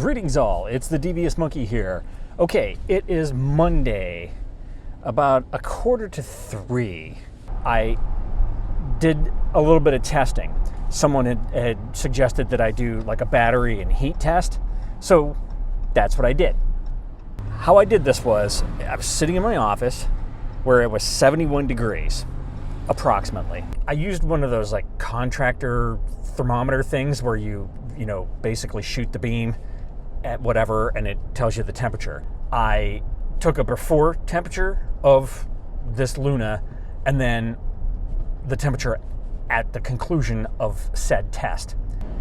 Greetings all, it's the Devious Monkey here. Okay, it is Monday, about 2:45. I did a little bit of testing. Someone had suggested that I do like a battery and heat test, so that's what I did. How I did this was, I was sitting in my office where it was 71 degrees, approximately. I used one of those like contractor thermometer things where you basically shoot the beam at whatever and it tells you the temperature. I took a before temperature of this Luna and then the temperature at the conclusion of said test.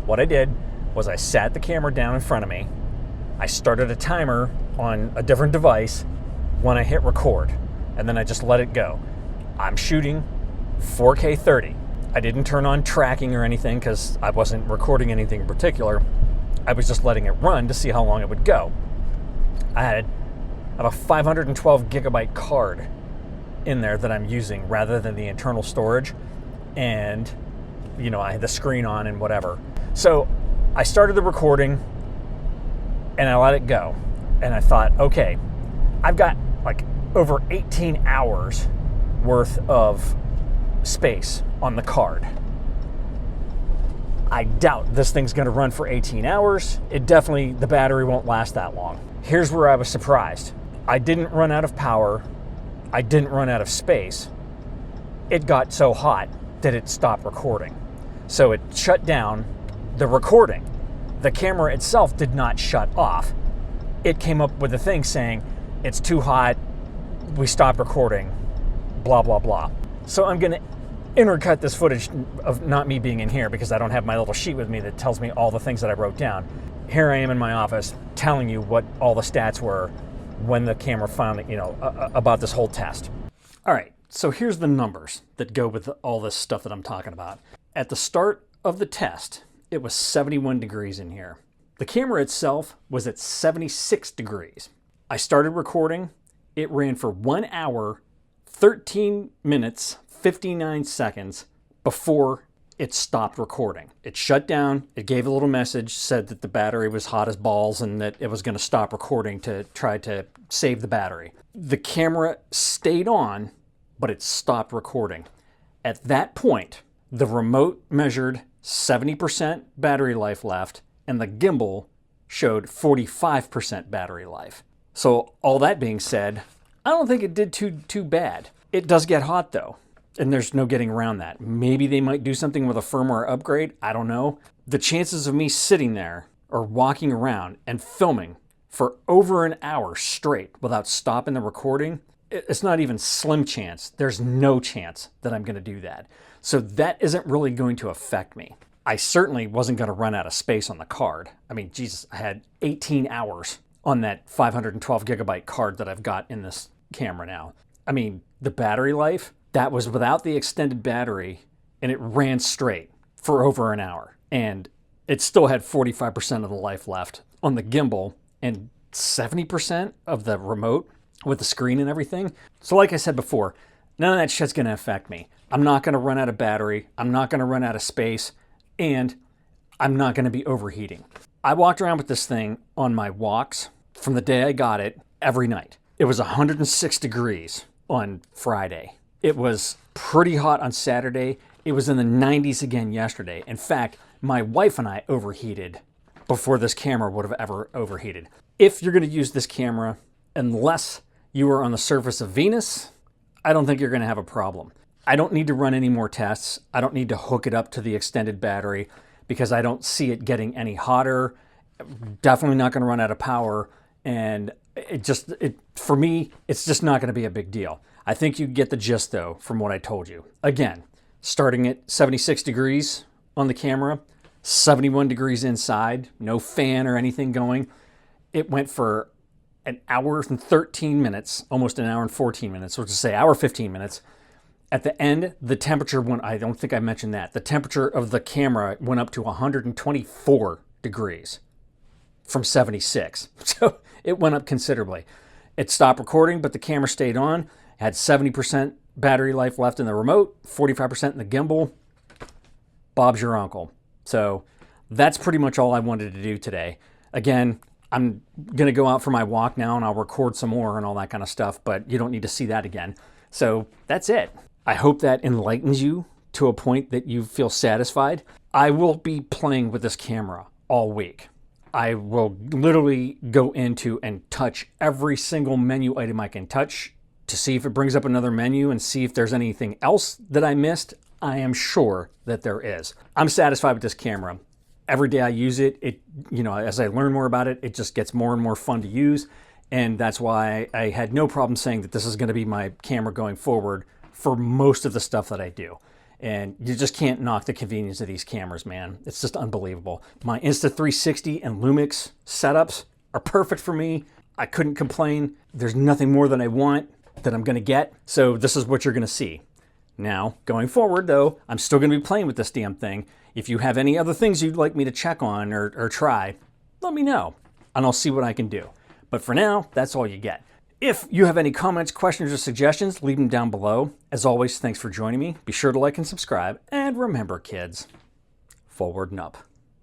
What I did was I sat the camera down in front of me. I started a timer on a different device when I hit record, and then I just let it go. I'm shooting 4K 30. I didn't turn on tracking or anything because I wasn't recording anything in particular. I was just letting it run to see how long it would go. I have a 512 gigabyte card in there that I'm using rather than the internal storage, and I had the screen on and whatever. So I started the recording and I let it go, and I thought, okay, I've got like over 18 hours worth of space on the card. I doubt this thing's gonna run for 18 hours. The battery won't last that long. Here's where I was surprised. I didn't run out of power. I didn't run out of space. It got so hot that it stopped recording. So it shut down the recording. The camera itself did not shut off. It came up with a thing saying, it's too hot, we stopped recording, blah, blah, blah. So I'm gonna intercut this footage of not me being in here because I don't have my little sheet with me that tells me all the things that I wrote down. Here I am in my office telling you what all the stats were when the camera finally, about this whole test. All right, so here's the numbers that go with all this stuff that I'm talking about. At the start of the test, it was 71 degrees in here. The camera itself was at 76 degrees. I started recording. It ran for 1 hour, 13 minutes, 59 seconds before it stopped recording. It shut down, it gave a little message, said that the battery was hot as balls and that it was gonna stop recording to try to save the battery. The camera stayed on, but it stopped recording. At that point, the remote measured 70% battery life left and the gimbal showed 45% battery life. So all that being said, I don't think it did too bad. It does get hot though, and there's no getting around that. Maybe they might do something with a firmware upgrade, I don't know. The chances of me sitting there or walking around and filming for over an hour straight without stopping the recording, it's not even slim chance. There's no chance that I'm gonna do that. So that isn't really going to affect me. I certainly wasn't gonna run out of space on the card. I mean, Jesus, I had 18 hours on that 512 gigabyte card that I've got in this camera now. I mean, the battery life, that was without the extended battery, and it ran straight for over an hour. And it still had 45% of the life left on the gimbal and 70% of the remote with the screen and everything. So like I said before, none of that shit's gonna affect me. I'm not gonna run out of battery, I'm not gonna run out of space, and I'm not gonna be overheating. I walked around with this thing on my walks from the day I got it every night. It was 106 degrees on Friday. It was pretty hot on Saturday. It was in the 90s again yesterday. In fact, my wife and I overheated before this camera would have ever overheated. If you're gonna use this camera, unless you are on the surface of Venus, I don't think you're gonna have a problem. I don't need to run any more tests. I don't need to hook it up to the extended battery because I don't see it getting any hotter. Definitely not gonna run out of power. And for me, it's just not gonna be a big deal. I think you get the gist though from what I told you. Again, starting at 76 degrees on the camera, 71 degrees inside, no fan or anything going. It went for an hour and 13 minutes, almost an hour and 14 minutes, which is say hour 15 minutes. At the end, the temperature went, I don't think I mentioned that. The temperature of the camera went up to 124 degrees from 76. So it went up considerably. It stopped recording, but the camera stayed on. It had 70% battery life left in the remote, 45% in the gimbal. Bob's your uncle. So that's pretty much all I wanted to do today. Again, I'm going to go out for my walk now and I'll record some more and all that kind of stuff, but you don't need to see that again. So that's it. I hope that enlightens you to a point that you feel satisfied. I will be playing with this camera all week. I will literally go into and touch every single menu item I can touch to see if it brings up another menu and see if there's anything else that I missed. I am sure that there is. I'm satisfied with this camera. Every day I use it, as I learn more about it, it just gets more and more fun to use. And that's why I had no problem saying that this is going to be my camera going forward for most of the stuff that I do. And you just can't knock the convenience of these cameras, man. It's just unbelievable. My Insta360 and Lumix setups are perfect for me. I couldn't complain. There's nothing more that I want that I'm going to get. So this is what you're going to see. Now, going forward, though, I'm still going to be playing with this damn thing. If you have any other things you'd like me to check on or try, let me know, and I'll see what I can do. But for now, that's all you get. If you have any comments, questions, or suggestions, leave them down below. As always, thanks for joining me. Be sure to like and subscribe. And remember, kids, forward and up.